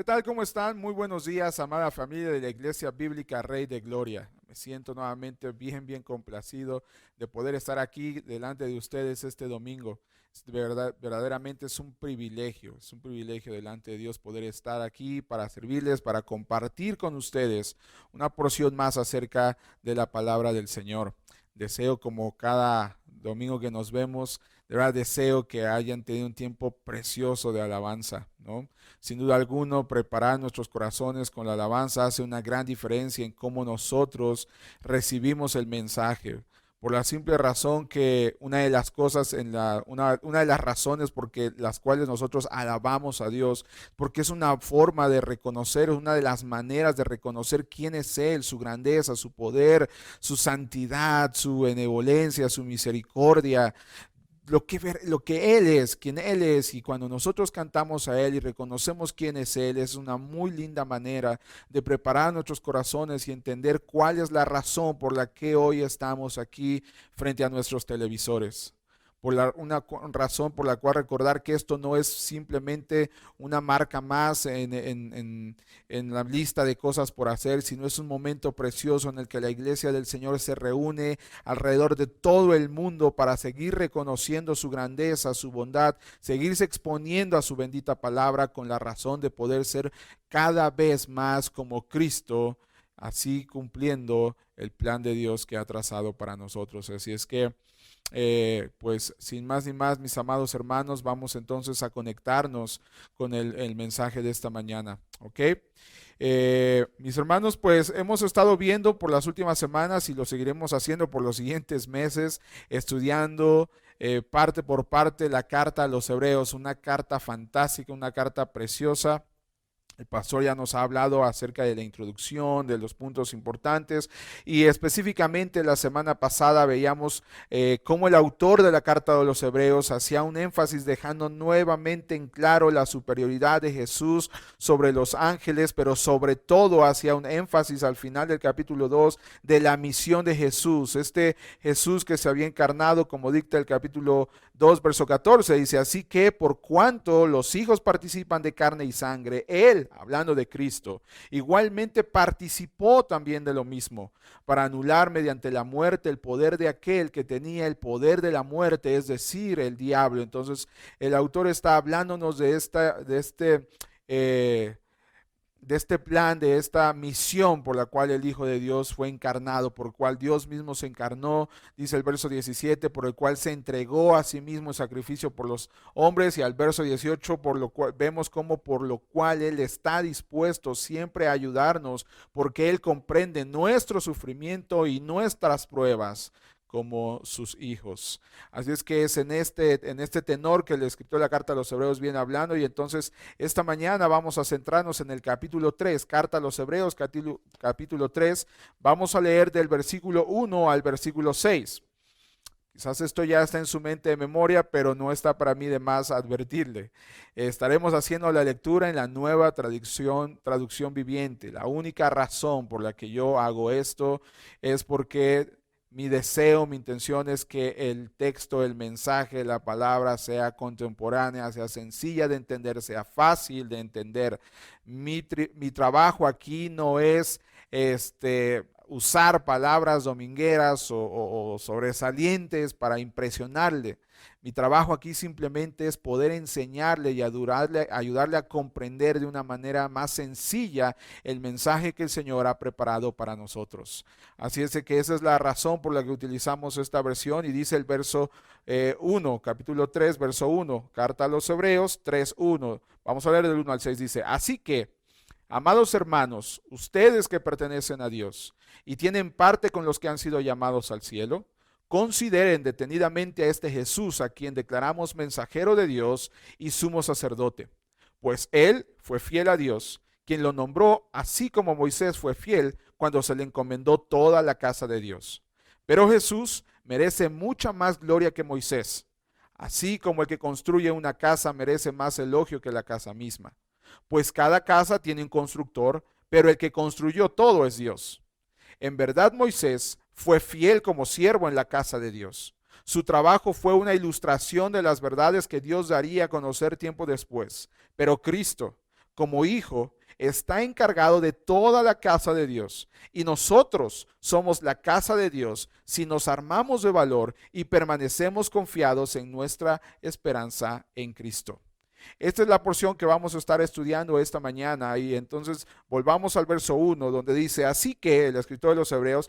tal? ¿Cómo están? Muy buenos días, amada familia de la Iglesia Bíblica Rey de Gloria. Me siento nuevamente bien complacido de poder estar aquí delante de ustedes este domingo. Verdaderamente es un privilegio delante de Dios poder estar aquí para servirles, para compartir con ustedes una porción más acerca de la palabra del Señor. Deseo, como cada domingo que nos vemos, de verdad deseo que hayan tenido un tiempo precioso de alabanza, ¿no? Sin duda alguna, preparar nuestros corazones con la alabanza hace una gran diferencia en cómo nosotros recibimos el mensaje. Por la simple razón que una de las cosas, una de las razones por las cuales nosotros alabamos a Dios, porque es una forma de reconocer, es una de las maneras de reconocer quién es Él, su grandeza, su poder, su santidad, su benevolencia, su misericordia, lo que Él es, quien Él es. Y cuando nosotros cantamos a Él y reconocemos quién es Él, es una muy linda manera de preparar nuestros corazones y entender cuál es la razón por la que hoy estamos aquí frente a nuestros televisores. Razón por la cual recordar que esto no es simplemente una marca más en la lista de cosas por hacer, sino es un momento precioso en el que la iglesia del Señor se reúne alrededor de todo el mundo para seguir reconociendo su grandeza, su bondad, seguirse exponiendo a su bendita palabra con la razón de poder ser cada vez más como Cristo, así cumpliendo el plan de Dios que ha trazado para nosotros. Así es que pues sin más ni más, mis amados hermanos, vamos entonces a conectarnos con el mensaje de esta mañana, ¿ok? Mis hermanos, pues hemos estado viendo por las últimas semanas y lo seguiremos haciendo por los siguientes meses, estudiando parte por parte la carta a los Hebreos, una carta fantástica, una carta preciosa. El pastor ya nos ha hablado acerca de la introducción, de los puntos importantes, y específicamente la semana pasada veíamos cómo el autor de la carta de los Hebreos hacía un énfasis dejando nuevamente en claro la superioridad de Jesús sobre los ángeles, pero sobre todo hacía un énfasis al final del capítulo 2 de la misión de Jesús. Este Jesús que se había encarnado, como dicta el capítulo 2, verso 14, dice: así que por cuanto los hijos participan de carne y sangre, Él, hablando de Cristo, igualmente participó también de lo mismo, para anular mediante la muerte el poder de aquel que tenía el poder de la muerte, es decir, el diablo. Entonces el autor está hablándonos de este plan, de esta misión por la cual el Hijo de Dios fue encarnado, por el cual Dios mismo se encarnó, dice el verso 17, por el cual se entregó a sí mismo en sacrificio por los hombres, y al verso 18, por lo cual vemos como por lo cual Él está dispuesto siempre a ayudarnos, porque Él comprende nuestro sufrimiento y nuestras pruebas como sus hijos. Así es que es en este tenor que el escritor de la carta a los Hebreos viene hablando, y entonces esta mañana vamos a centrarnos en el capítulo 3, carta a los Hebreos, capítulo 3, vamos a leer del versículo 1 al versículo 6. Quizás esto ya está en su mente de memoria, pero no está para mí de más advertirle. Estaremos haciendo la lectura en la nueva traducción viviente. La única razón por la que yo hago esto es porque mi deseo, mi intención es que el texto, el mensaje, la palabra sea contemporánea, sea sencilla de entender, sea fácil de entender. Mi trabajo aquí no es usar palabras domingueras o sobresalientes para impresionarle. Mi trabajo aquí simplemente es poder enseñarle y ayudarle a comprender de una manera más sencilla el mensaje que el Señor ha preparado para nosotros. Así es de que esa es la razón por la que utilizamos esta versión, y dice el verso 1, capítulo 3, verso 1, carta a los Hebreos 3:1. Vamos a leer del 1 al 6, dice: así que, amados hermanos, ustedes que pertenecen a Dios y tienen parte con los que han sido llamados al cielo, consideren detenidamente a este Jesús, a quien declaramos mensajero de Dios y sumo sacerdote, pues Él fue fiel a Dios, quien lo nombró, así como Moisés fue fiel cuando se le encomendó toda la casa de Dios. Pero Jesús merece mucha más gloria que Moisés, así como el que construye una casa merece más elogio que la casa misma. Pues cada casa tiene un constructor, pero el que construyó todo es Dios. En verdad, Moisés fue fiel como siervo en la casa de Dios. Su trabajo fue una ilustración de las verdades que Dios daría a conocer tiempo después. Pero Cristo, como hijo, está encargado de toda la casa de Dios. Y nosotros somos la casa de Dios si nos armamos de valor y permanecemos confiados en nuestra esperanza en Cristo. Esta es la porción que vamos a estar estudiando esta mañana, y entonces volvamos al verso 1 donde dice: así que el escritor de los Hebreos,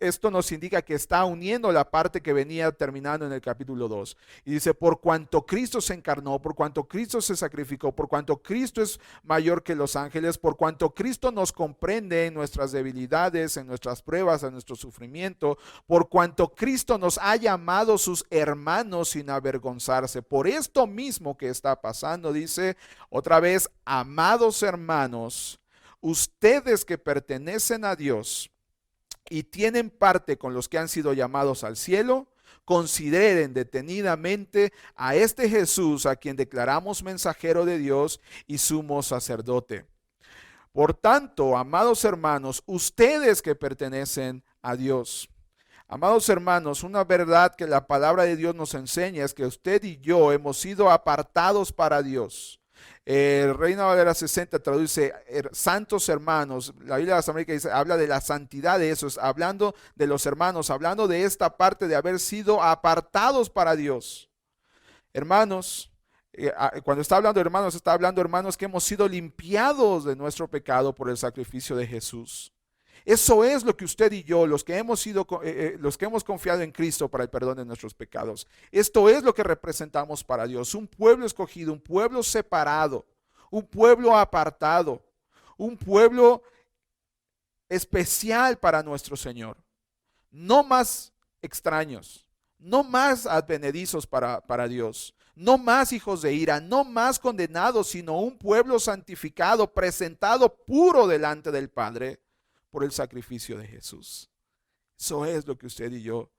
esto nos indica que está uniendo la parte que venía terminando en el capítulo 2, y dice: por cuanto Cristo se encarnó, por cuanto Cristo se sacrificó, por cuanto Cristo es mayor que los ángeles, por cuanto Cristo nos comprende en nuestras debilidades, en nuestras pruebas, en nuestro sufrimiento, por cuanto Cristo nos ha llamado sus hermanos sin avergonzarse, por esto mismo que está pasando, dice otra vez: amados hermanos, ustedes que pertenecen a Dios y tienen parte con los que han sido llamados al cielo, consideren detenidamente a este Jesús, a quien declaramos mensajero de Dios y sumo sacerdote. Por tanto, amados hermanos, ustedes que pertenecen a Dios. Amados hermanos, una verdad que la palabra de Dios nos enseña es que usted y yo hemos sido apartados para Dios. Reina Valera 60 traduce santos hermanos. La Biblia de las Américas dice, habla de la santidad de eso, hablando de los hermanos, hablando de esta parte de haber sido apartados para Dios. Hermanos, cuando está hablando de hermanos, está hablando, hermanos, que hemos sido limpiados de nuestro pecado por el sacrificio de Jesús. Eso es lo que usted y yo, los que hemos confiado en Cristo para el perdón de nuestros pecados, esto es lo que representamos para Dios: un pueblo escogido, un pueblo separado, un pueblo apartado, un pueblo especial para nuestro Señor. No más extraños, no más advenedizos para Dios, no más hijos de ira, no más condenados, sino un pueblo santificado, presentado puro delante del Padre por el sacrificio de Jesús. Eso es lo que usted y yo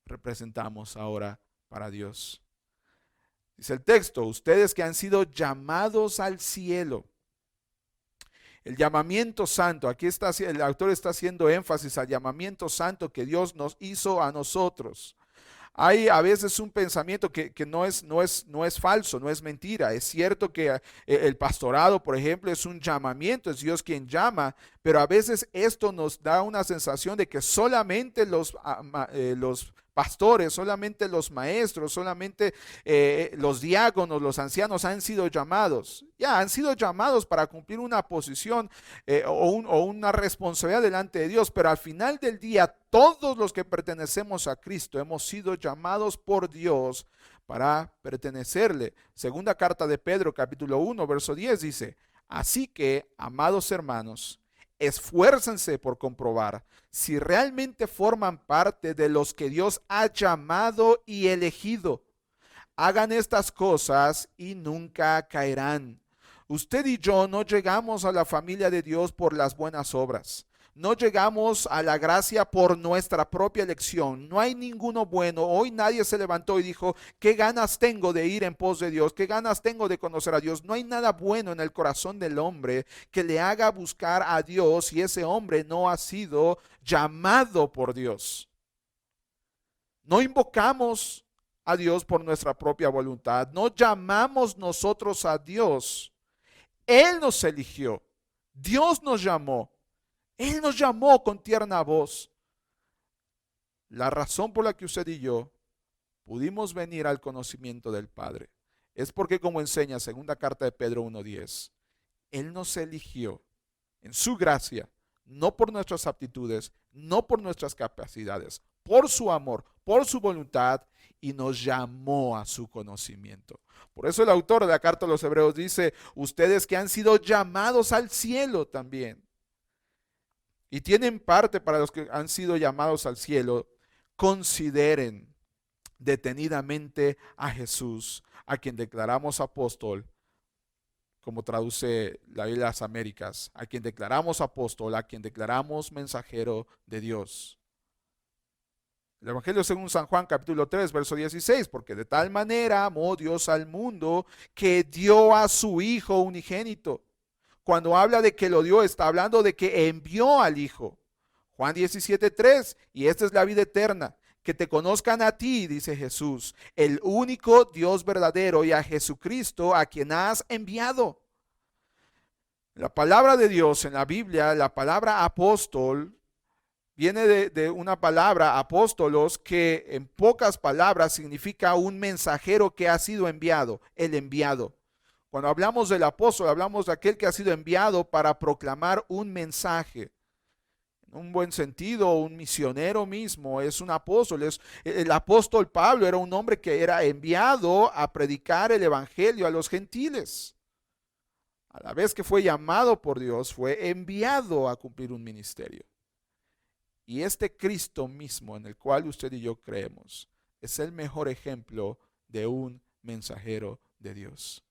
representamos ahora para Dios. Dice el texto: ustedes que han sido llamados al cielo. El llamamiento santo, aquí el autor está haciendo énfasis al llamamiento santo que Dios nos hizo a nosotros. Hay a veces un pensamiento que no es falso, no es mentira. Es cierto que el pastorado, por ejemplo, es un llamamiento, es Dios quien llama, pero a veces esto nos da una sensación de que solamente los pastores, solamente los maestros, solamente los diáconos, los ancianos han sido llamados. Ya, han sido llamados para cumplir una posición o una responsabilidad delante de Dios, pero al final del día, todos los que pertenecemos a Cristo hemos sido llamados por Dios para pertenecerle. Segunda carta de Pedro, capítulo 1, verso 10 dice: así que, amados hermanos, esfuércense por comprobar si realmente forman parte de los que Dios ha llamado y elegido. Hagan estas cosas y nunca caerán. Usted y yo no llegamos a la familia de Dios por las buenas obras. No llegamos a la gracia por nuestra propia elección. No hay ninguno bueno. Hoy nadie se levantó y dijo: qué ganas tengo de ir en pos de Dios, qué ganas tengo de conocer a Dios. No hay nada bueno en el corazón del hombre que le haga buscar a Dios si ese hombre no ha sido llamado por Dios. No invocamos a Dios por nuestra propia voluntad. No llamamos nosotros a Dios. Él nos eligió. Dios nos llamó. Él nos llamó con tierna voz. La razón por la que usted y yo pudimos venir al conocimiento del Padre es porque, como enseña segunda carta de Pedro 1:10, Él nos eligió en su gracia, no por nuestras aptitudes, no por nuestras capacidades, por su amor, por su voluntad, y nos llamó a su conocimiento. Por eso el autor de la carta a los Hebreos dice: ustedes que han sido llamados al cielo también. Y tienen parte para los que han sido llamados al cielo. Consideren detenidamente a Jesús, a quien declaramos apóstol, como traduce la Biblia de las Américas, a quien declaramos apóstol, a quien declaramos mensajero de Dios. El Evangelio según San Juan, capítulo 3, verso 16, porque de tal manera amó Dios al mundo que dio a su Hijo unigénito. Cuando habla de que lo dio, está hablando de que envió al Hijo. Juan 17:3, y esta es la vida eterna, que te conozcan a ti, dice Jesús, el único Dios verdadero, y a Jesucristo, a quien has enviado. La palabra de Dios en la Biblia, la palabra apóstol, viene de una palabra, apóstolos, que en pocas palabras significa un mensajero que ha sido enviado, el enviado. Cuando hablamos del apóstol, hablamos de aquel que ha sido enviado para proclamar un mensaje. En un buen sentido, un misionero mismo es un apóstol. El apóstol Pablo era un hombre que era enviado a predicar el evangelio a los gentiles. A la vez que fue llamado por Dios, fue enviado a cumplir un ministerio. Y este Cristo mismo en el cual usted y yo creemos es el mejor ejemplo de un mensajero de Dios.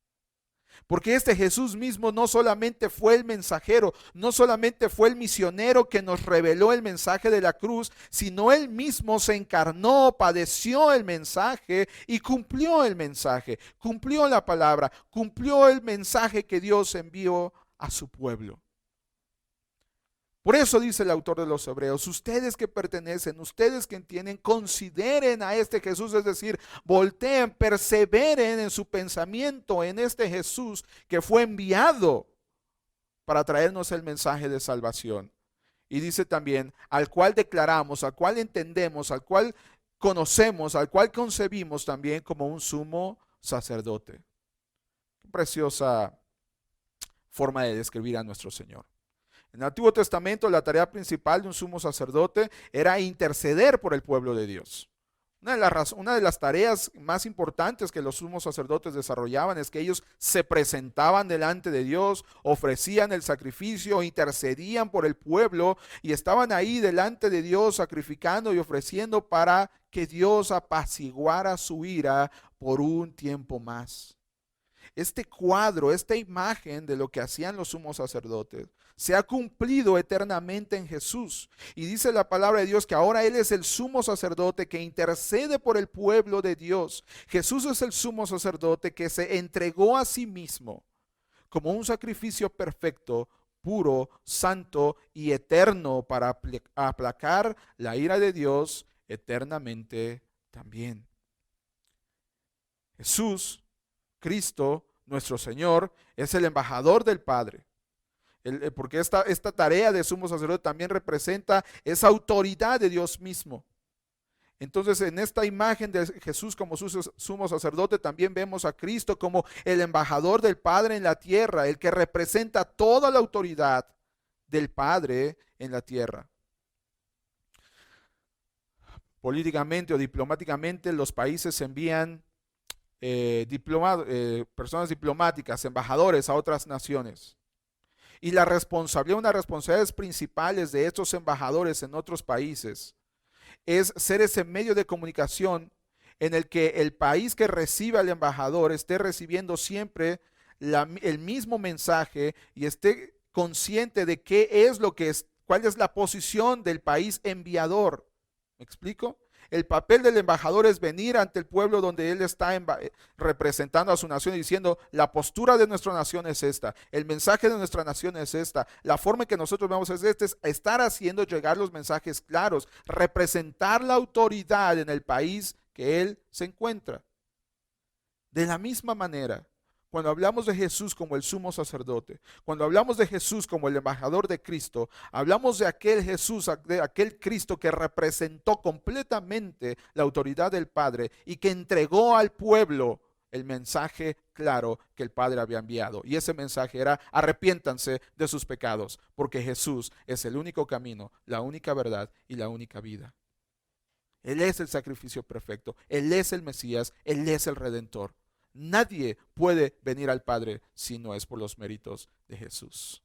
Porque este Jesús mismo no solamente fue el mensajero, no solamente fue el misionero que nos reveló el mensaje de la cruz, sino él mismo se encarnó, padeció el mensaje y cumplió el mensaje, cumplió la palabra, cumplió el mensaje que Dios envió a su pueblo. Por eso dice el autor de los Hebreos, ustedes que pertenecen, ustedes que entienden, consideren a este Jesús, es decir, volteen, perseveren en su pensamiento en este Jesús que fue enviado para traernos el mensaje de salvación. Y dice también, al cual declaramos, al cual entendemos, al cual conocemos, al cual concebimos también como un sumo sacerdote. Qué preciosa forma de describir a nuestro Señor. En el Antiguo Testamento la tarea principal de un sumo sacerdote era interceder por el pueblo de Dios. Una de las tareas más importantes que los sumos sacerdotes desarrollaban es que ellos se presentaban delante de Dios, ofrecían el sacrificio, intercedían por el pueblo y estaban ahí delante de Dios sacrificando y ofreciendo para que Dios apaciguara su ira por un tiempo más. Este cuadro, esta imagen de lo que hacían los sumos sacerdotes, se ha cumplido eternamente en Jesús. Y dice la palabra de Dios que ahora Él es el sumo sacerdote que intercede por el pueblo de Dios. Jesús es el sumo sacerdote que se entregó a sí mismo como un sacrificio perfecto, puro, santo y eterno para aplacar la ira de Dios eternamente también. Jesús, Cristo, nuestro Señor, es el embajador del Padre. Porque esta tarea de sumo sacerdote también representa esa autoridad de Dios mismo. Entonces, en esta imagen de Jesús como sumo sacerdote, también vemos a Cristo como el embajador del Padre en la tierra, el que representa toda la autoridad del Padre en la tierra. Políticamente o diplomáticamente, los países envían personas diplomáticas, embajadores a otras naciones. Y una de las responsabilidades principales de estos embajadores en otros países es ser ese medio de comunicación en el que el país que recibe al embajador esté recibiendo siempre el mismo mensaje y esté consciente de cuál es la posición del país enviador. ¿Me explico? El papel del embajador es venir ante el pueblo donde él está representando a su nación y diciendo, la postura de nuestra nación es esta, el mensaje de nuestra nación es esta, la forma en que nosotros vemos es esta, es estar haciendo llegar los mensajes claros, representar la autoridad en el país que él se encuentra. De la misma manera, cuando hablamos de Jesús como el sumo sacerdote, cuando hablamos de Jesús como el embajador de Cristo, hablamos de aquel Jesús, de aquel Cristo que representó completamente la autoridad del Padre y que entregó al pueblo el mensaje claro que el Padre había enviado. Y ese mensaje era: arrepiéntanse de sus pecados, porque Jesús es el único camino, la única verdad y la única vida. Él es el sacrificio perfecto, Él es el Mesías, Él es el Redentor. Nadie puede venir al Padre si no es por los méritos de Jesús.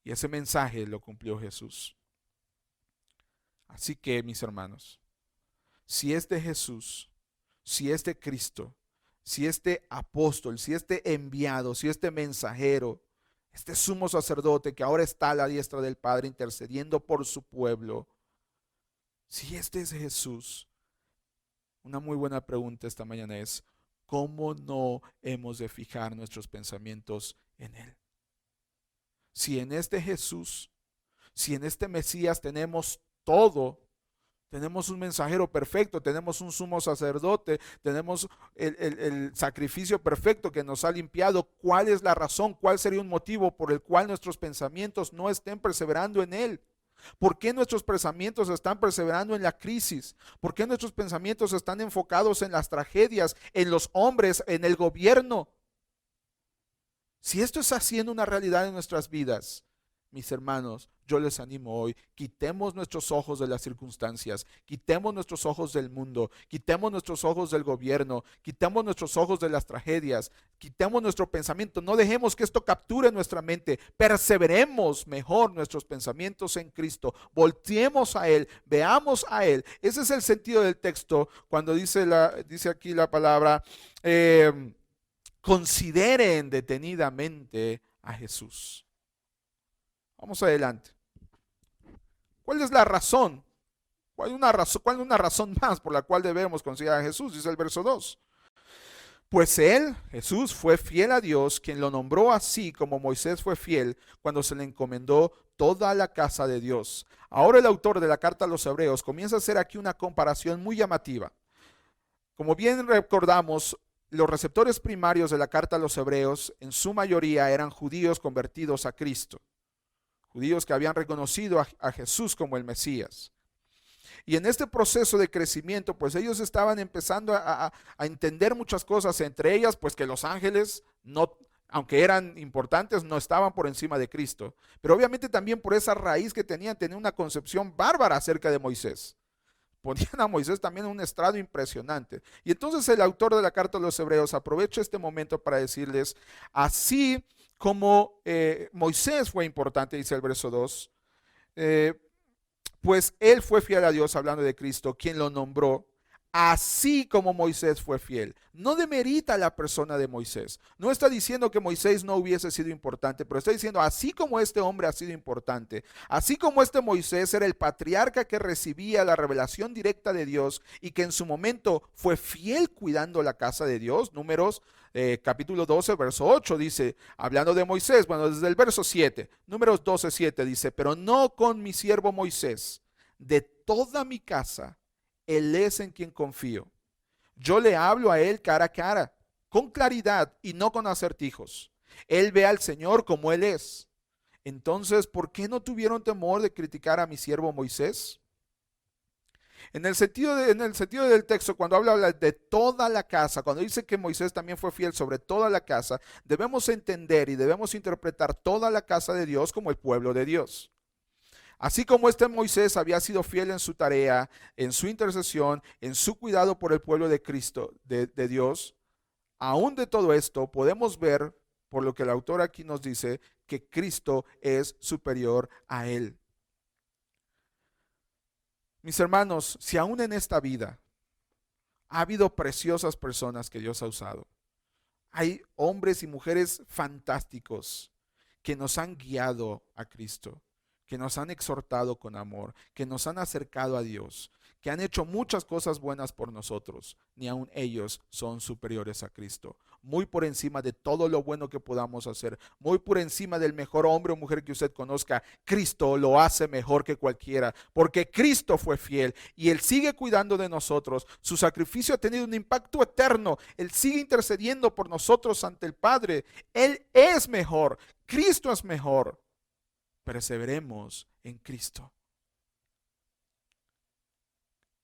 Y ese mensaje lo cumplió Jesús. Así que, mis hermanos, si este Jesús, si este Cristo, si este apóstol, si este enviado, si este mensajero, este sumo sacerdote que ahora está a la diestra del Padre intercediendo por su pueblo, si este es Jesús, una muy buena pregunta esta mañana es: ¿cómo no hemos de fijar nuestros pensamientos en Él? Si en este Jesús, si en este Mesías tenemos todo Tenemos un mensajero perfecto, tenemos un sumo sacerdote, tenemos el sacrificio perfecto que nos ha limpiado. ¿Cuál es la razón? ¿Cuál sería un motivo por el cual nuestros pensamientos no estén perseverando en Él? ¿Por qué nuestros pensamientos están perseverando en la crisis? ¿Por qué nuestros pensamientos están enfocados en las tragedias, en los hombres, en el gobierno? Si esto está siendo una realidad en nuestras vidas, mis hermanos, yo les animo hoy, quitemos nuestros ojos de las circunstancias, quitemos nuestros ojos del mundo, quitemos nuestros ojos del gobierno, quitemos nuestros ojos de las tragedias, quitemos nuestro pensamiento, no dejemos que esto capture nuestra mente, perseveremos mejor nuestros pensamientos en Cristo, volteemos a Él, veamos a Él. Ese es el sentido del texto cuando dice aquí la palabra, consideren detenidamente a Jesús. Vamos adelante. ¿Cuál es la razón? ¿Cuál es una razón más por la cual debemos considerar a Jesús? Dice el verso 2. Pues Él, Jesús, fue fiel a Dios, quien lo nombró así como Moisés fue fiel cuando se le encomendó toda la casa de Dios. Ahora el autor de la carta a los Hebreos comienza a hacer aquí una comparación muy llamativa. Como bien recordamos, los receptores primarios de la carta a los Hebreos en su mayoría eran judíos convertidos a Cristo. Judíos que habían reconocido a Jesús como el Mesías. Y en este proceso de crecimiento, pues ellos estaban empezando a entender muchas cosas, entre ellas, pues que los ángeles, no, aunque eran importantes, no estaban por encima de Cristo. Pero obviamente también por esa raíz que tenían una concepción bárbara acerca de Moisés. Ponían a Moisés también en un estrado impresionante. Y entonces el autor de la carta a los Hebreos aprovecha este momento para decirles, así como Moisés fue importante, dice el verso 2, pues él fue fiel a Dios, hablando de Cristo, quien lo nombró, así como Moisés fue fiel. No demerita la persona de Moisés. No está diciendo que Moisés no hubiese sido importante, pero está diciendo, así como este hombre ha sido importante, así como este Moisés era el patriarca que recibía la revelación directa de Dios y que en su momento fue fiel cuidando la casa de Dios. Números capítulo 12, verso 8 dice, hablando de Moisés, bueno, desde el verso 7, Números 12, 7 dice, pero no con mi siervo Moisés, de toda mi casa, Él es en quien confío. Yo le hablo a Él cara a cara, con claridad y no con acertijos. Él ve al Señor como Él es. Entonces, ¿por qué no tuvieron temor de criticar a mi siervo Moisés? En el sentido del texto, cuando habla de toda la casa, cuando dice que Moisés también fue fiel sobre toda la casa, debemos entender y debemos interpretar toda la casa de Dios como el pueblo de Dios. Así como este Moisés había sido fiel en su tarea, en su intercesión, en su cuidado por el pueblo de Cristo, de Dios, aún de todo esto podemos ver, por lo que el autor aquí nos dice, que Cristo es superior a él. Mis hermanos, si aún en esta vida ha habido preciosas personas que Dios ha usado, hay hombres y mujeres fantásticos que nos han guiado a Cristo, que nos han exhortado con amor, que nos han acercado a Dios, que han hecho muchas cosas buenas por nosotros, ni aun ellos son superiores a Cristo. Muy por encima de todo lo bueno que podamos hacer, muy por encima del mejor hombre o mujer que usted conozca, Cristo lo hace mejor que cualquiera, porque Cristo fue fiel y Él sigue cuidando de nosotros. Su sacrificio ha tenido un impacto eterno. Él sigue intercediendo por nosotros ante el Padre. Él es mejor, Cristo es mejor. Perseveremos en Cristo.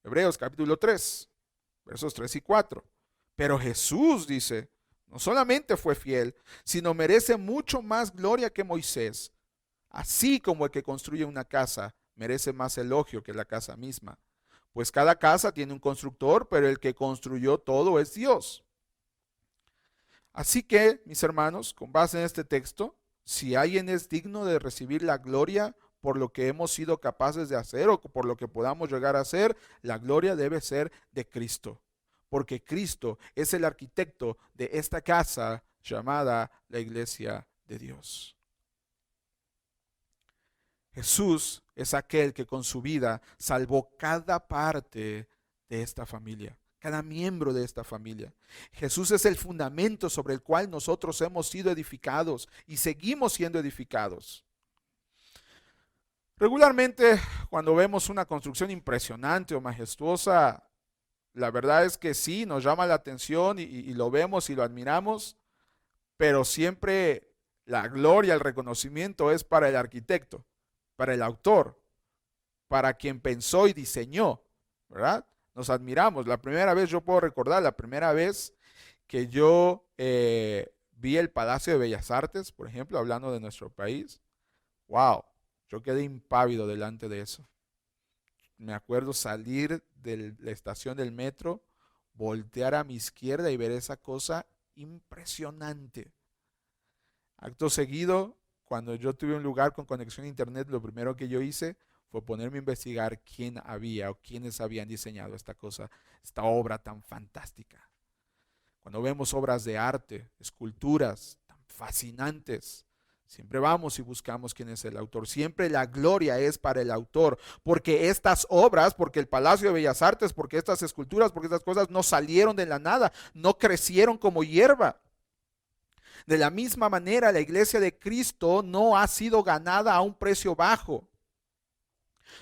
Hebreos capítulo 3, versos 3 y 4. Pero Jesús, dice, no solamente fue fiel, sino merece mucho más gloria que Moisés. Así como el que construye una casa merece más elogio que la casa misma. Pues cada casa tiene un constructor, pero el que construyó todo es Dios. Así que, mis hermanos, con base en este texto, si alguien es digno de recibir la gloria por lo que hemos sido capaces de hacer o por lo que podamos llegar a hacer, la gloria debe ser de Cristo, porque Cristo es el arquitecto de esta casa llamada la iglesia de Dios. Jesús es aquel que con su vida salvó cada parte de esta familia, cada miembro de esta familia. Jesús es el fundamento sobre el cual nosotros hemos sido edificados y seguimos siendo edificados. Regularmente, cuando vemos una construcción impresionante o majestuosa, la verdad es que sí, nos llama la atención y lo vemos y lo admiramos, pero siempre la gloria, el reconocimiento es para el arquitecto, para el autor, para quien pensó y diseñó, ¿verdad? Nos admiramos. La primera vez, yo puedo recordar, la primera vez que yo vi el Palacio de Bellas Artes, por ejemplo, hablando de nuestro país, wow, yo quedé impávido delante de eso. Me acuerdo salir de la estación del metro, voltear a mi izquierda y ver esa cosa impresionante. Acto seguido, cuando yo tuve un lugar con conexión a internet, lo primero que yo hice fue ponerme a investigar quién había o quiénes habían diseñado esta cosa, esta obra tan fantástica. Cuando vemos obras de arte, esculturas tan fascinantes, siempre vamos y buscamos quién es el autor. Siempre la gloria es para el autor, porque estas obras, porque el Palacio de Bellas Artes, porque estas esculturas, porque estas cosas no salieron de la nada, no crecieron como hierba. De la misma manera, la iglesia de Cristo no ha sido ganada a un precio bajo.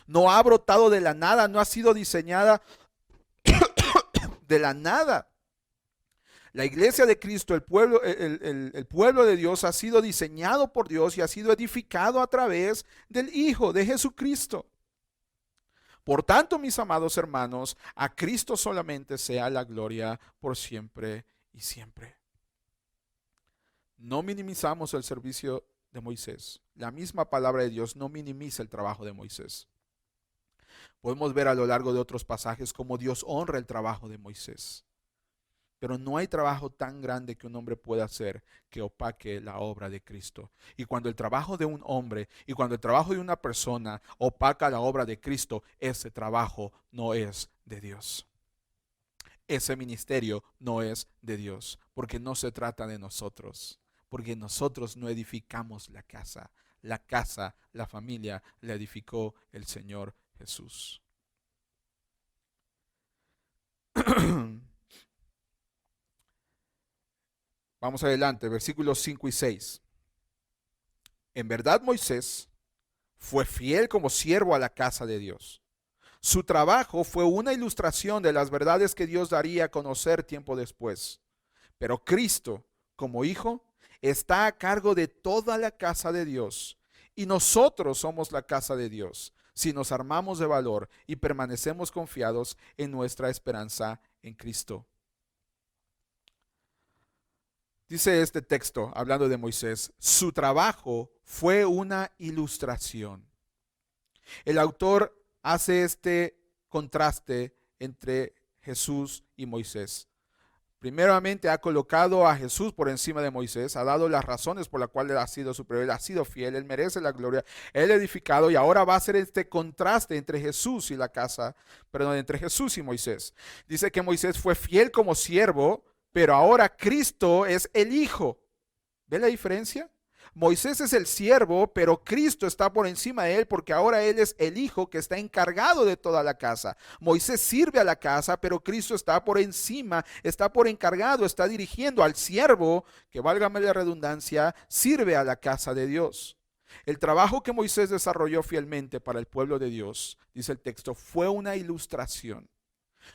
No ha brotado de la nada, no ha sido diseñada de la nada. La iglesia de Cristo, el pueblo de Dios, ha sido diseñado por Dios y ha sido edificado a través del Hijo de Jesucristo. Por tanto, mis amados hermanos, a Cristo solamente sea la gloria por siempre y siempre. No minimizamos el servicio de Moisés. La misma palabra de Dios no minimiza el trabajo de Moisés. Podemos ver a lo largo de otros pasajes cómo Dios honra el trabajo de Moisés. Pero no hay trabajo tan grande que un hombre pueda hacer que opaque la obra de Cristo. Y cuando el trabajo de un hombre y cuando el trabajo de una persona opaca la obra de Cristo, ese trabajo no es de Dios. Ese ministerio no es de Dios, porque no se trata de nosotros, porque nosotros no edificamos la casa. La casa, la familia, la edificó el Señor Jesús. Vamos adelante, versículos 5 y 6. En verdad Moisés fue fiel como siervo a la casa de Dios. Su trabajo fue una ilustración de las verdades que Dios daría a conocer tiempo después. Pero Cristo, como Hijo, está a cargo de toda la casa de Dios. Y nosotros somos la casa de Dios, si nos armamos de valor y permanecemos confiados en nuestra esperanza en Cristo. Dice este texto, hablando de Moisés, su trabajo fue una ilustración. El autor hace este contraste entre Jesús y Moisés. Primeramente ha colocado a Jesús por encima de Moisés, ha dado las razones por las cuales él ha sido superior, él ha sido fiel, él merece la gloria, él edificado, y ahora va a hacer este contraste entre Jesús y entre Jesús y Moisés. Dice que Moisés fue fiel como siervo, pero ahora Cristo es el Hijo. ¿Ve la diferencia? Moisés es el siervo, pero Cristo está por encima de él porque ahora él es el Hijo que está encargado de toda la casa. Moisés sirve a la casa, pero Cristo está por encima, está por encargado, está dirigiendo al siervo, que válgame la redundancia, sirve a la casa de Dios. El trabajo que Moisés desarrolló fielmente para el pueblo de Dios, dice el texto, fue una ilustración.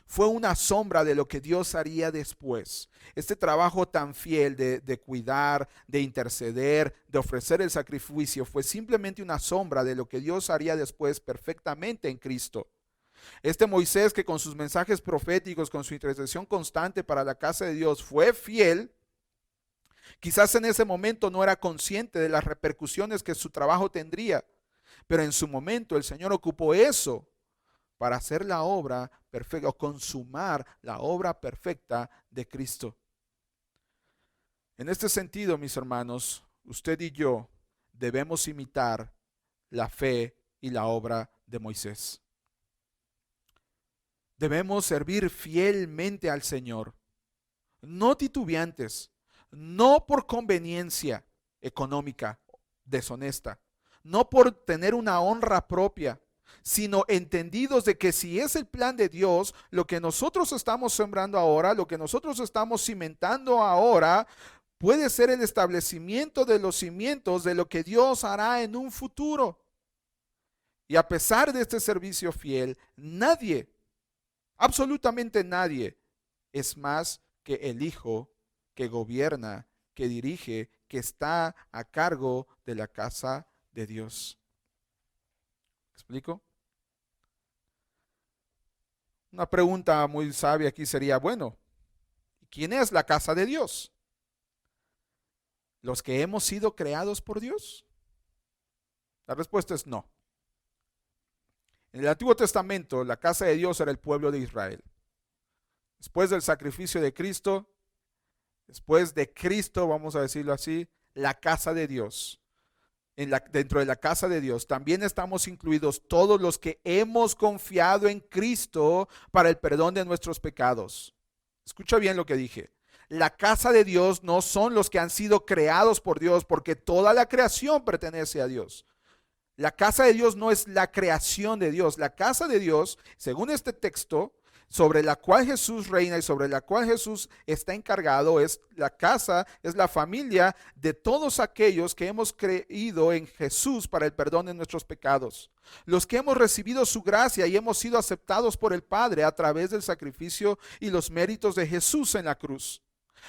Fue una sombra de lo que Dios haría después. Este trabajo tan fiel de cuidar, de interceder, de ofrecer el sacrificio, fue simplemente una sombra de lo que Dios haría después perfectamente en Cristo. Este Moisés que con sus mensajes proféticos, con su intercesión constante para la casa de Dios fue fiel, quizás en ese momento no era consciente de las repercusiones que su trabajo tendría, pero en su momento el Señor ocupó eso para hacer la obra perfecta o consumar la obra perfecta de Cristo. En este sentido, mis hermanos, usted y yo debemos imitar la fe y la obra de Moisés. Debemos servir fielmente al Señor, no titubeantes, no por conveniencia económica deshonesta, no por tener una honra propia, sino entendidos de que si es el plan de Dios, lo que nosotros estamos sembrando ahora, lo que nosotros estamos cimentando ahora, puede ser el establecimiento de los cimientos de lo que Dios hará en un futuro. Y a pesar de este servicio fiel, nadie, absolutamente nadie, es más que el Hijo que gobierna, que dirige, que está a cargo de la casa de Dios. ¿Me explico? Una pregunta muy sabia aquí sería, bueno, ¿quién es la casa de Dios? ¿Los que hemos sido creados por Dios? La respuesta es no. En el Antiguo Testamento, la casa de Dios era el pueblo de Israel. Después del sacrificio de Cristo, después de Cristo, vamos a decirlo así, la casa de Dios. Dentro de la casa de Dios también estamos incluidos todos los que hemos confiado en Cristo para el perdón de nuestros pecados. Escucha bien lo que dije. La casa de Dios no son los que han sido creados por Dios, porque toda la creación pertenece a Dios. La casa de Dios no es la creación de Dios. La casa de Dios, según este texto, sobre la cual Jesús reina y sobre la cual Jesús está encargado, es la casa, es la familia de todos aquellos que hemos creído en Jesús para el perdón de nuestros pecados. Los que hemos recibido su gracia y hemos sido aceptados por el Padre a través del sacrificio y los méritos de Jesús en la cruz.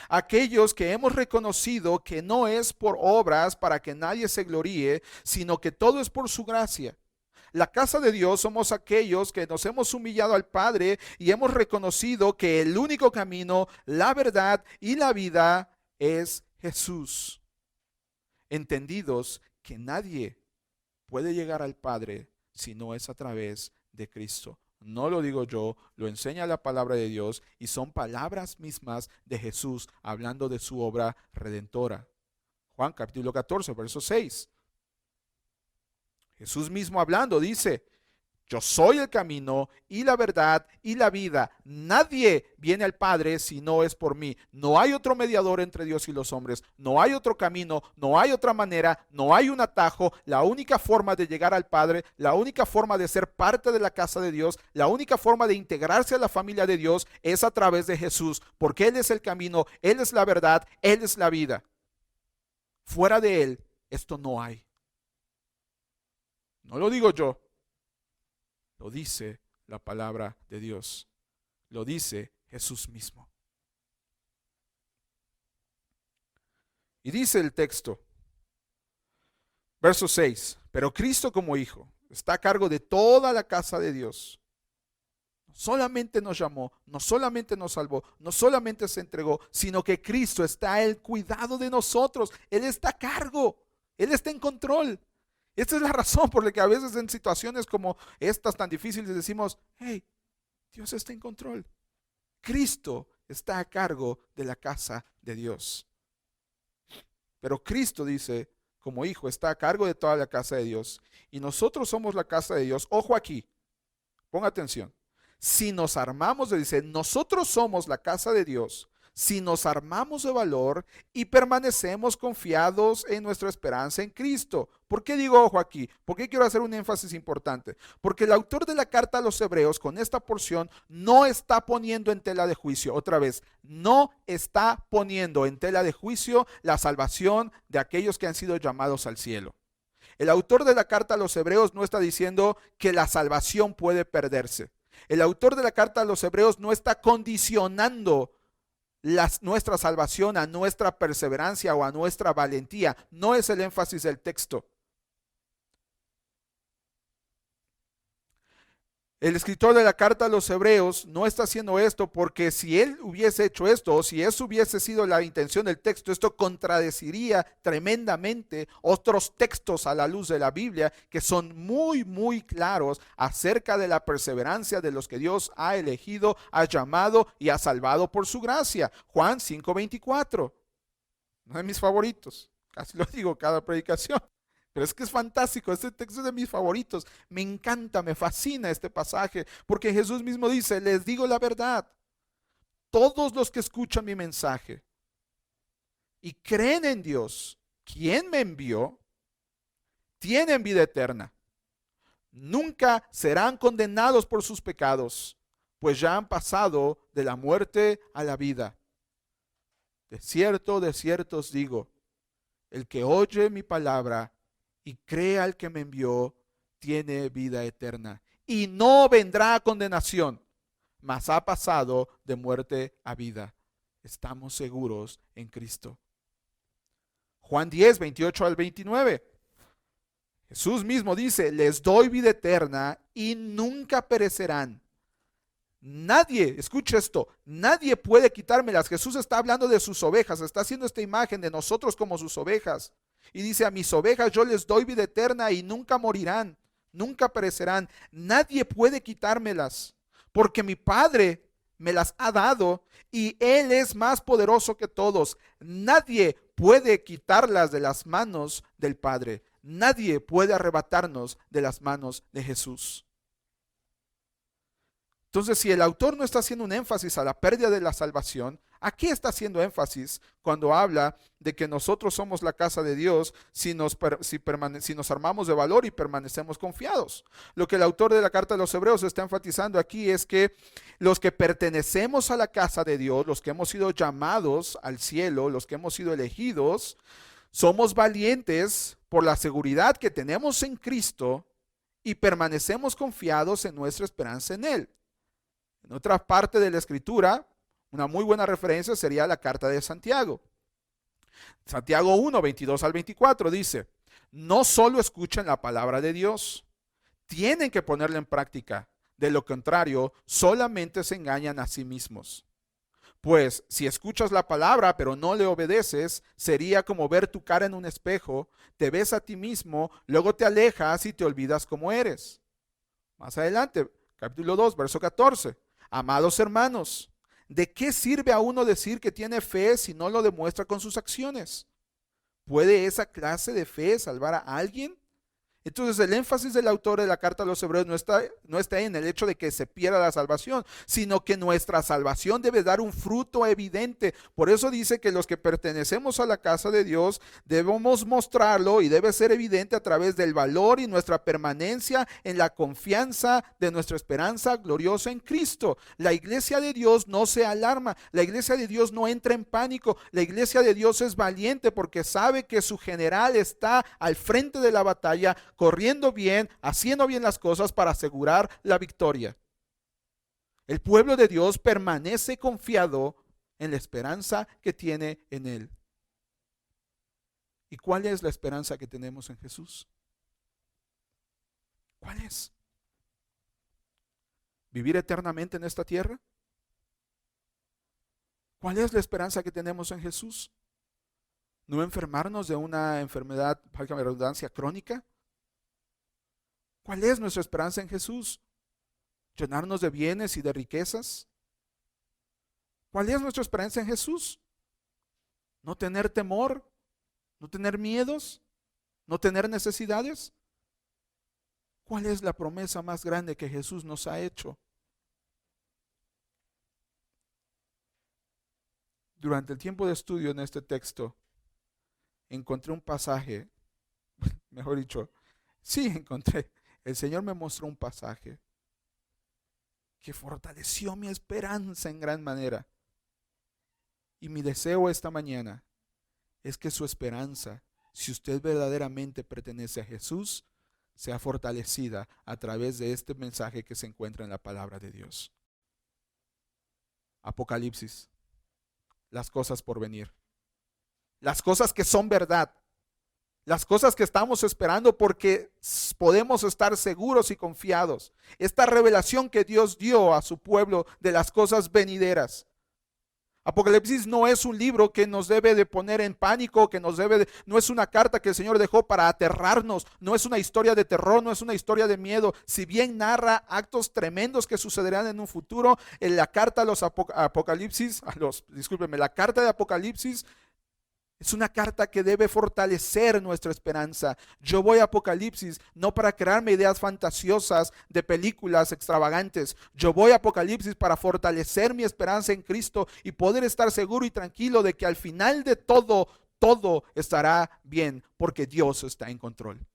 Aquellos que hemos reconocido que no es por obras para que nadie se gloríe, sino que todo es por su gracia. La casa de Dios somos aquellos que nos hemos humillado al Padre y hemos reconocido que el único camino, la verdad y la vida es Jesús. Entendidos que nadie puede llegar al Padre si no es a través de Cristo. No lo digo yo, lo enseña la palabra de Dios y son palabras mismas de Jesús hablando de su obra redentora. Juan capítulo 14, verso 6. Jesús mismo hablando dice, yo soy el camino y la verdad y la vida. Nadie viene al Padre si no es por mí. No hay otro mediador entre Dios y los hombres. No hay otro camino, no hay otra manera, no hay un atajo. La única forma de llegar al Padre, la única forma de ser parte de la casa de Dios, la única forma de integrarse a la familia de Dios es a través de Jesús, porque Él es el camino, Él es la verdad, Él es la vida. Fuera de Él, esto no hay. No lo digo yo. Lo dice la palabra de Dios. Lo dice Jesús mismo. Y dice el texto, verso 6, pero Cristo como Hijo está a cargo de toda la casa de Dios. No solamente nos llamó, no solamente nos salvó, no solamente se entregó, sino que Cristo está al cuidado de nosotros. Él está a cargo, Él está en control. Esta es la razón por la que a veces en situaciones como estas tan difíciles decimos, hey, Dios está en control. Cristo está a cargo de la casa de Dios. Pero Cristo dice, como Hijo, está a cargo de toda la casa de Dios. Y nosotros somos la casa de Dios. Ojo aquí, ponga atención. Si nos armamos, dice, nosotros somos la casa de Dios. Si nos armamos de valor y permanecemos confiados en nuestra esperanza en Cristo. ¿Por qué digo ojo aquí? ¿Por qué quiero hacer un énfasis importante? Porque el autor de la carta a los Hebreos con esta porción no está poniendo en tela de juicio, otra vez, no está poniendo en tela de juicio la salvación de aquellos que han sido llamados al cielo. El autor de la carta a los Hebreos no está diciendo que la salvación puede perderse. El autor de la carta a los Hebreos no está condicionando nuestra salvación a nuestra perseverancia o a nuestra valentía. No es el énfasis del texto. El escritor de la carta a los Hebreos no está haciendo esto porque si él hubiese hecho esto o si eso hubiese sido la intención del texto, esto contradeciría tremendamente otros textos a la luz de la Biblia que son muy, muy claros acerca de la perseverancia de los que Dios ha elegido, ha llamado y ha salvado por su gracia. Juan 5:24, uno de mis favoritos, casi lo digo cada predicación. Pero es que es fantástico, este texto es de mis favoritos, me encanta, me fascina este pasaje, porque Jesús mismo dice, les digo la verdad, todos los que escuchan mi mensaje y creen en Dios, quien me envió, tienen vida eterna. Nunca serán condenados por sus pecados, pues ya han pasado de la muerte a la vida. De cierto os digo, el que oye mi palabra y crea al que me envió, tiene vida eterna y no vendrá a condenación, mas ha pasado de muerte a vida. Estamos seguros en Cristo. Juan 10, 28 al 29. Jesús mismo dice, les doy vida eterna y nunca perecerán. Nadie, escucha esto, nadie puede quitármelas. Jesús está hablando de sus ovejas, está haciendo esta imagen de nosotros como sus ovejas. Y dice, a mis ovejas yo les doy vida eterna y nunca morirán, nunca perecerán. Nadie puede quitármelas, porque mi Padre me las ha dado y Él es más poderoso que todos. Nadie puede quitarlas de las manos del Padre. Nadie puede arrebatarnos de las manos de Jesús. Entonces, si el autor no está haciendo un énfasis a la pérdida de la salvación, ¿a qué está haciendo énfasis cuando habla de que nosotros somos la casa de Dios si nos armamos de valor y permanecemos confiados? Lo que el autor de la carta de los Hebreos está enfatizando aquí es que los que pertenecemos a la casa de Dios, los que hemos sido llamados al cielo, los que hemos sido elegidos, somos valientes por la seguridad que tenemos en Cristo y permanecemos confiados en nuestra esperanza en Él. En otra parte de la escritura, una muy buena referencia sería la carta de Santiago. Santiago 1, 22 al 24 dice, no solo escuchen la palabra de Dios, tienen que ponerla en práctica. De lo contrario, solamente se engañan a sí mismos. Pues si escuchas la palabra pero no le obedeces, sería como ver tu cara en un espejo, te ves a ti mismo, luego te alejas y te olvidas cómo eres. Más adelante, capítulo 2, verso 14. Amados hermanos, ¿de qué sirve a uno decir que tiene fe si no lo demuestra con sus acciones? ¿Puede esa clase de fe salvar a alguien? Entonces el énfasis del autor de la carta a los Hebreos no está en el hecho de que se pierda la salvación, sino que nuestra salvación debe dar un fruto evidente. Por eso dice que los que pertenecemos a la casa de Dios debemos mostrarlo y debe ser evidente a través del valor y nuestra permanencia en la confianza de nuestra esperanza gloriosa en Cristo. La iglesia de Dios no se alarma, la iglesia de Dios no entra en pánico, la iglesia de Dios es valiente porque sabe que su general está al frente de la batalla, corriendo bien, haciendo bien las cosas para asegurar la victoria. El pueblo de Dios permanece confiado en la esperanza que tiene en Él. ¿Y cuál es la esperanza que tenemos en Jesús? ¿Cuál es? ¿Vivir eternamente en esta tierra? ¿Cuál es la esperanza que tenemos en Jesús? ¿No enfermarnos de una enfermedad, valga la redundancia, crónica? ¿Cuál es nuestra esperanza en Jesús? ¿Llenarnos de bienes y de riquezas? ¿Cuál es nuestra esperanza en Jesús? ¿No tener temor? ¿No tener miedos? ¿No tener necesidades? ¿Cuál es la promesa más grande que Jesús nos ha hecho? Durante el tiempo de estudio en este texto, encontré un pasaje, mejor dicho, sí encontré, el Señor me mostró un pasaje que fortaleció mi esperanza en gran manera. Y mi deseo esta mañana es que su esperanza, si usted verdaderamente pertenece a Jesús, sea fortalecida a través de este mensaje que se encuentra en la palabra de Dios. Apocalipsis, las cosas por venir, las cosas que son verdad, las cosas que estamos esperando porque podemos estar seguros y confiados. Esta revelación que Dios dio a su pueblo de las cosas venideras. Apocalipsis no es un libro que nos debe de poner en pánico, no es una carta que el Señor dejó para aterrarnos, no es una historia de terror, no es una historia de miedo. Si bien narra actos tremendos que sucederán en un futuro, en la carta a los la carta de Apocalipsis es una carta que debe fortalecer nuestra esperanza. Yo voy a Apocalipsis no para crearme ideas fantasiosas de películas extravagantes. Yo voy a Apocalipsis para fortalecer mi esperanza en Cristo y poder estar seguro y tranquilo de que al final de todo, todo estará bien porque Dios está en control.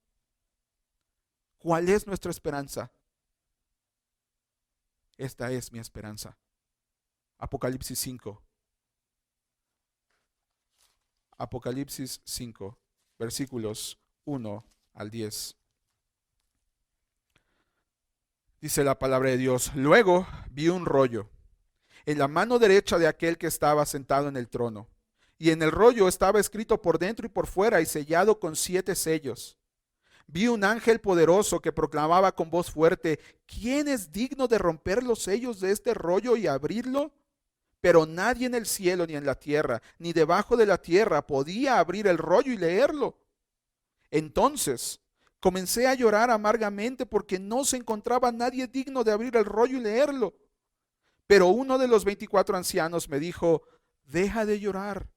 ¿Cuál es nuestra esperanza? Esta es mi esperanza. Apocalipsis 5. Apocalipsis 5, versículos 1 al 10. Dice la palabra de Dios: luego vi un rollo en la mano derecha de aquel que estaba sentado en el trono, y en el rollo estaba escrito por dentro y por fuera y sellado con 7 sellos. Vi un ángel poderoso que proclamaba con voz fuerte: ¿quién es digno de romper los sellos de este rollo y abrirlo? Pero nadie en el cielo, ni en la tierra, ni debajo de la tierra podía abrir el rollo y leerlo. Entonces comencé a llorar amargamente porque no se encontraba nadie digno de abrir el rollo y leerlo. Pero uno de los 24 ancianos me dijo: deja de llorar.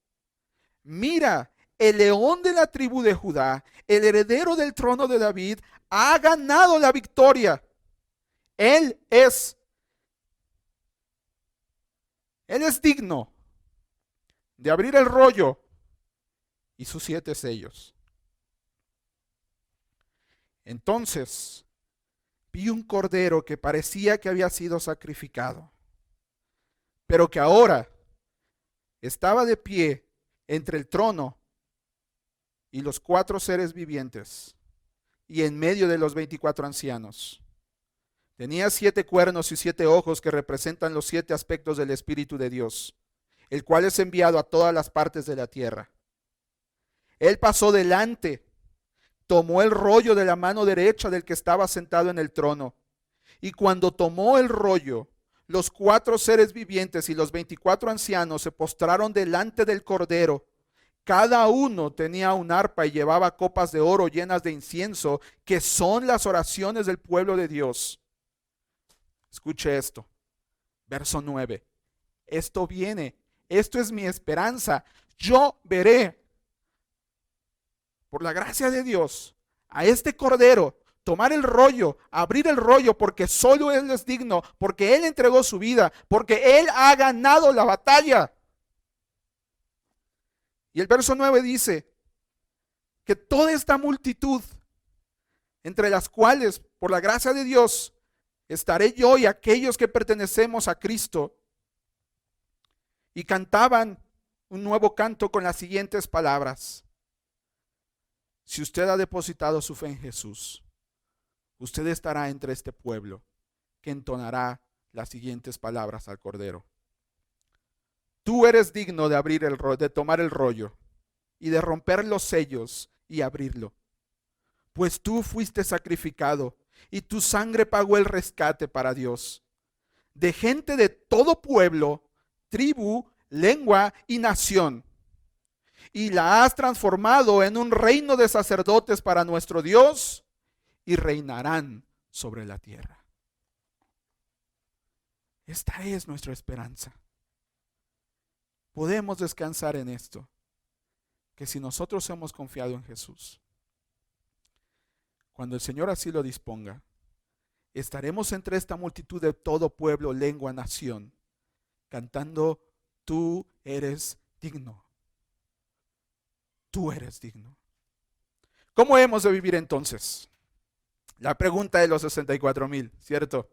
Mira, el león de la tribu de Judá, el heredero del trono de David, ha ganado la victoria. Él es, él es digno de abrir el rollo y sus 7 sellos. Entonces vi un cordero que parecía que había sido sacrificado, pero que ahora estaba de pie entre el trono y los 4 seres vivientes y en medio de los 24 ancianos. Tenía 7 cuernos y 7 ojos que representan los 7 aspectos del Espíritu de Dios, el cual es enviado a todas las partes de la tierra. Él pasó delante, tomó el rollo de la mano derecha del que estaba sentado en el trono, y cuando tomó el rollo, los 4 seres vivientes y los 24 ancianos se postraron delante del Cordero. Cada uno tenía un arpa y llevaba copas de oro llenas de incienso, que son las oraciones del pueblo de Dios. Escuche esto, verso 9. Esto viene, esto es mi esperanza. Yo veré, por la gracia de Dios, a este Cordero tomar el rollo, abrir el rollo, porque solo Él es digno, porque Él entregó su vida, porque Él ha ganado la batalla. Y el verso 9 dice que toda esta multitud, entre las cuales, por la gracia de Dios, estaré yo y aquellos que pertenecemos a Cristo, y cantaban un nuevo canto con las siguientes palabras: si usted ha depositado su fe en Jesús, usted estará entre este pueblo que entonará las siguientes palabras al Cordero. Tú eres digno de abrir de tomar el rollo y de romper los sellos y abrirlo, pues tú fuiste sacrificado y tu sangre pagó el rescate para Dios, de gente de todo pueblo, tribu, lengua y nación, y la has transformado en un reino de sacerdotes para nuestro Dios, y reinarán sobre la tierra. Esta es nuestra esperanza. Podemos descansar en esto, que si nosotros hemos confiado en Jesús, cuando el Señor así lo disponga, estaremos entre esta multitud de todo pueblo, lengua, nación, cantando: tú eres digno. Tú eres digno. ¿Cómo hemos de vivir entonces? La pregunta de los 64,000, ¿cierto?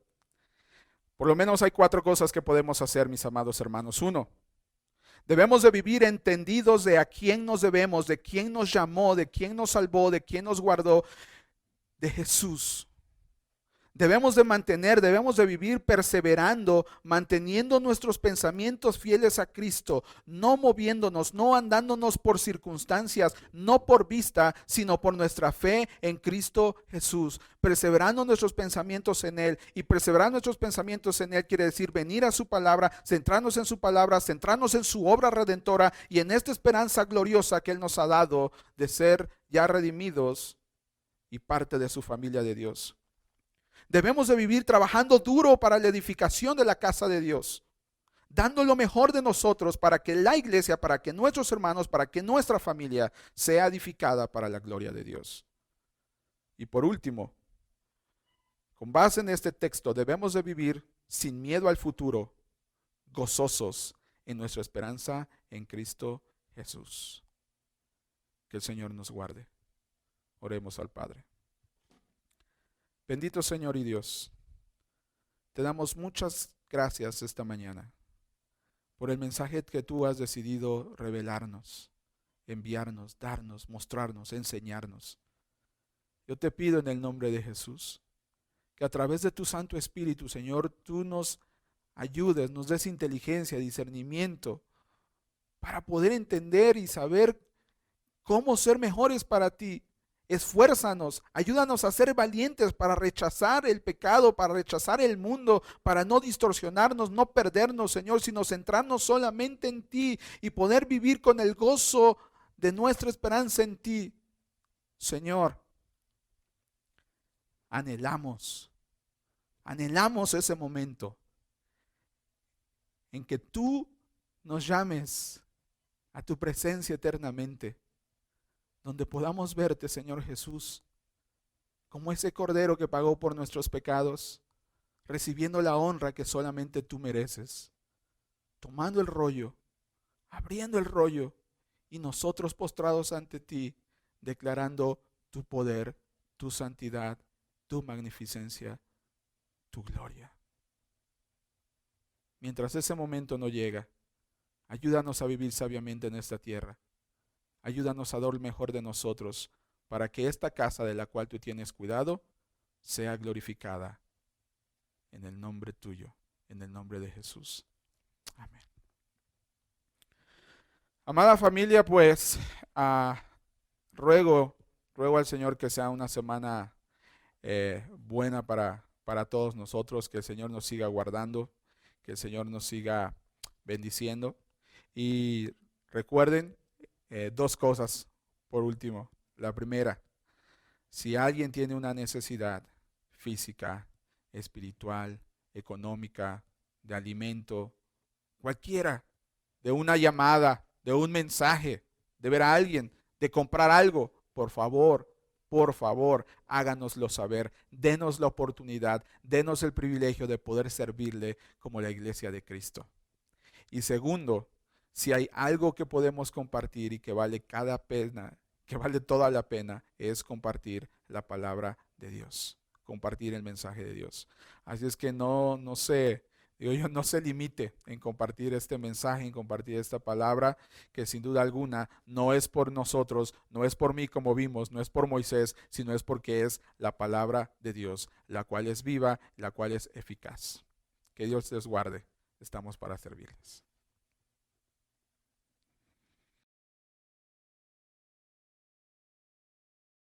Por lo menos hay 4 cosas que podemos hacer, mis amados hermanos. 1, debemos de vivir entendidos de a quién nos debemos, de quién nos llamó, de quién nos salvó, de quién nos guardó, de Jesús. Debemos de vivir perseverando, manteniendo nuestros pensamientos fieles a Cristo, no moviéndonos, no andándonos por circunstancias, no por vista, sino por nuestra fe en Cristo Jesús. Perseverando nuestros pensamientos en Él, y perseverar nuestros pensamientos en Él quiere decir venir a su palabra, centrarnos en su palabra, centrarnos en su obra redentora y en esta esperanza gloriosa que Él nos ha dado de ser ya redimidos y parte de su familia de Dios. Debemos de vivir trabajando duro para la edificación de la casa de Dios, dando lo mejor de nosotros para que la iglesia, para que nuestros hermanos, para que nuestra familia sea edificada para la gloria de Dios. Y por último, con base en este texto, debemos de vivir sin miedo al futuro, gozosos en nuestra esperanza en Cristo Jesús. Que el Señor nos guarde. Oremos al Padre. Bendito Señor y Dios, te damos muchas gracias esta mañana por el mensaje que tú has decidido revelarnos, enviarnos, darnos, mostrarnos, enseñarnos. Yo te pido en el nombre de Jesús que a través de tu Santo Espíritu, Señor, tú nos ayudes, nos des inteligencia, discernimiento, para poder entender y saber cómo ser mejores para ti. Esfuérzanos, ayúdanos a ser valientes para rechazar el pecado, para rechazar el mundo, para no distorsionarnos, no perdernos, Señor, sino centrarnos solamente en ti y poder vivir con el gozo de nuestra esperanza en ti. Señor, anhelamos ese momento en que tú nos llames a tu presencia eternamente, donde podamos verte, Señor Jesús, como ese Cordero que pagó por nuestros pecados, recibiendo la honra que solamente tú mereces, tomando el rollo, abriendo el rollo, y nosotros postrados ante ti, declarando tu poder, tu santidad, tu magnificencia, tu gloria. Mientras ese momento no llega, ayúdanos a vivir sabiamente en esta tierra. Ayúdanos a dar lo mejor de nosotros para que esta casa de la cual tú tienes cuidado sea glorificada en el nombre tuyo, en el nombre de Jesús. Amén. Amada familia, pues ruego al Señor que sea una semana buena para todos nosotros, que el Señor nos siga guardando, que el Señor nos siga bendiciendo. Y recuerden dos cosas por último. La primera, si alguien tiene una necesidad física, espiritual, económica, de alimento, cualquiera, de una llamada, de un mensaje, de ver a alguien, de comprar algo, por favor, háganoslo saber, denos la oportunidad, denos el privilegio de poder servirle como la iglesia de Cristo. Y segundo, si hay algo que podemos compartir y que vale cada pena, que vale toda la pena, es compartir la palabra de Dios, compartir el mensaje de Dios. Así es que no se limite en compartir este mensaje, en compartir esta palabra, que sin duda alguna no es por nosotros, no es por mí como vimos, no es por Moisés, sino es porque es la palabra de Dios, la cual es viva, la cual es eficaz. Que Dios les guarde. Estamos para servirles.